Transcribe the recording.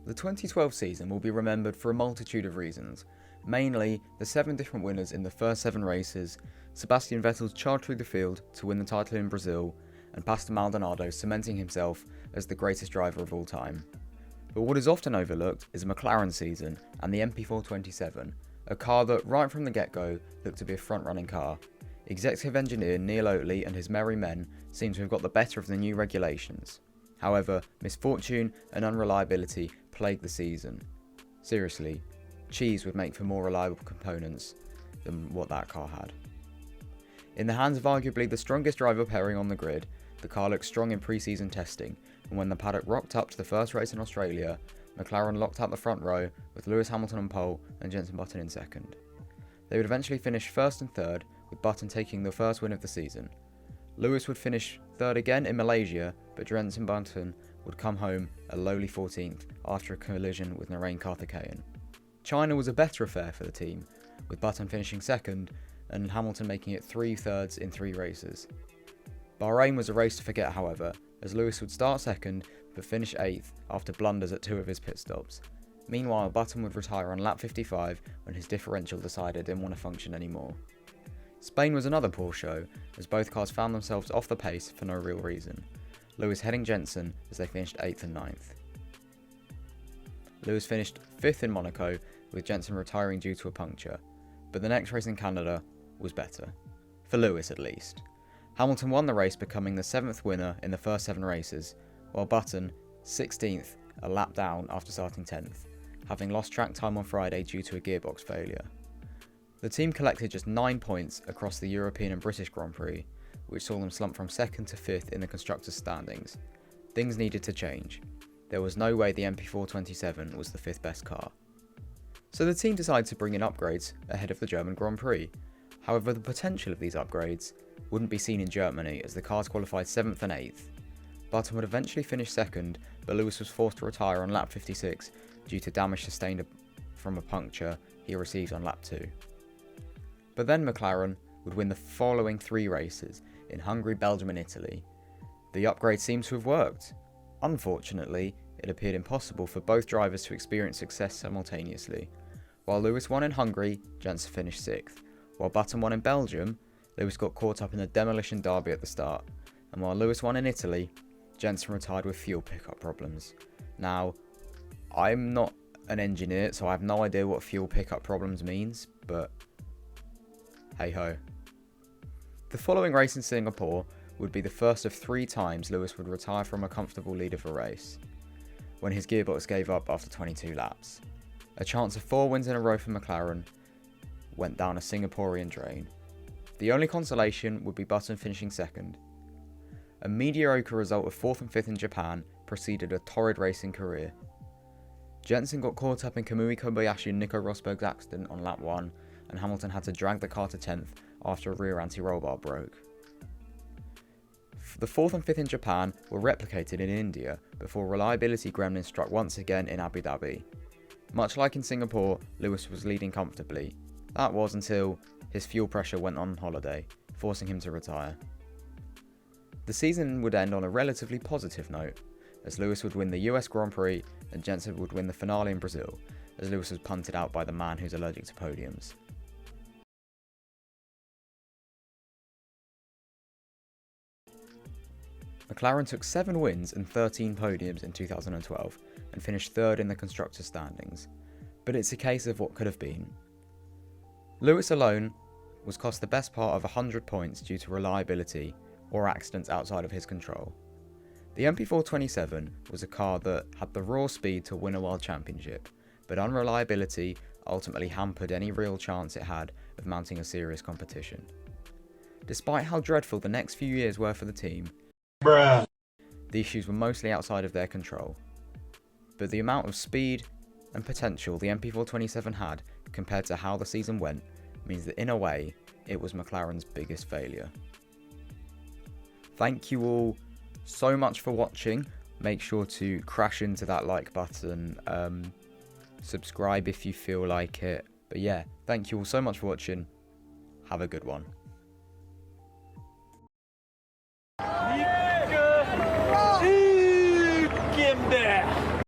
The 2012 season will be remembered for a multitude of reasons, mainly the 7 different winners in the first 7 races, Sebastian Vettel's charge through the field to win the title in Brazil, and Pastor Maldonado cementing himself as the greatest driver of all time. But what is often overlooked is a McLaren season and the MP427, a car that right from the get-go looked to be a front-running car. Executive engineer Neil Oatley and his merry men seem to have got the better of the new regulations. However, misfortune and unreliability plagued the season. Seriously, cheese would make for more reliable components than what that car had. In the hands of arguably the strongest driver pairing on the grid, the car looked strong in pre-season testing, and when the paddock rocked up to the first race in Australia, McLaren locked out the front row with Lewis Hamilton on pole and Jenson Button in second. They would eventually finish first and third, with Button taking the first win of the season. Lewis would finish third again in Malaysia, but Jenson Button would come home a lowly 14th after a collision with Narain Karthikeyan. China was a better affair for the team, with Button finishing second and Hamilton making it 3 thirds in 3 races. Bahrain was a race to forget, however, as Lewis would start second but finish 8th after blunders at 2 of his pit stops. Meanwhile, Button would retire on lap 55 when his differential decided it didn't want to function anymore. Spain was another poor show, as both cars found themselves off the pace for no real reason, Lewis heading Jenson as they finished 8th and 9th. Lewis finished 5th in Monaco, with Jenson retiring due to a puncture, but the next race in Canada was better. For Lewis at least. Hamilton won the race, becoming the 7th winner in the first 7 races, while Button, 16th, a lap down after starting 10th, having lost track time on Friday due to a gearbox failure. The team collected just 9 points across the European and British Grand Prix, which saw them slump from 2nd to 5th in the constructors' standings. Things needed to change. There was no way the MP427 was the 5th best car. So the team decided to bring in upgrades ahead of the German Grand Prix. However, the potential of these upgrades wouldn't be seen in Germany, as the cars qualified 7th and 8th. Button would eventually finish second, but Lewis was forced to retire on lap 56 due to damage sustained from a puncture he received on lap 2. But then McLaren would win the following 3 races in Hungary, Belgium and Italy. The upgrade seemed to have worked. Unfortunately, it appeared impossible for both drivers to experience success simultaneously. While Lewis won in Hungary, Jenson finished 6th. While Button won in Belgium, Lewis got caught up in a demolition derby at the start. And while Lewis won in Italy, Jenson retired with fuel pickup problems. Now, I'm not an engineer, so I have no idea what fuel pickup problems means, but hey ho. The following race in Singapore would be the first of 3 times Lewis would retire from a comfortable lead of a race, when his gearbox gave up after 22 laps. A chance of 4 wins in a row for McLaren went down a Singaporean drain. The only consolation would be Button finishing second. A mediocre result of 4th and 5th in Japan preceded a torrid racing career. Jenson got caught up in Kamui Kobayashi and Nico Rosberg's accident on lap 1, and Hamilton had to drag the car to 10th after a rear anti-roll bar broke. The 4th and 5th in Japan were replicated in India before reliability gremlins struck once again in Abu Dhabi. Much like in Singapore, Lewis was leading comfortably. That was until his fuel pressure went on holiday, forcing him to retire. The season would end on a relatively positive note, as Lewis would win the US Grand Prix and Jenson would win the finale in Brazil, as Lewis was punted out by the man who's allergic to podiums. McLaren took 7 wins and 13 podiums in 2012 and finished 3rd in the constructors' standings, but it's a case of what could have been. Lewis alone was cost the best part of 100 points due to reliability or accidents outside of his control. The MP427 was a car that had the raw speed to win a world championship, but unreliability ultimately hampered any real chance it had of mounting a serious competition. Despite how dreadful the next few years were for the team, the issues were mostly outside of their control. But the amount of speed and potential the MP427 had compared to how the season went means that in a way, it was McLaren's biggest failure. Thank you all so much for watching. Make sure to crash into that like button, subscribe if you feel like it. But yeah, thank you all so much for watching. Have a good one. Get there!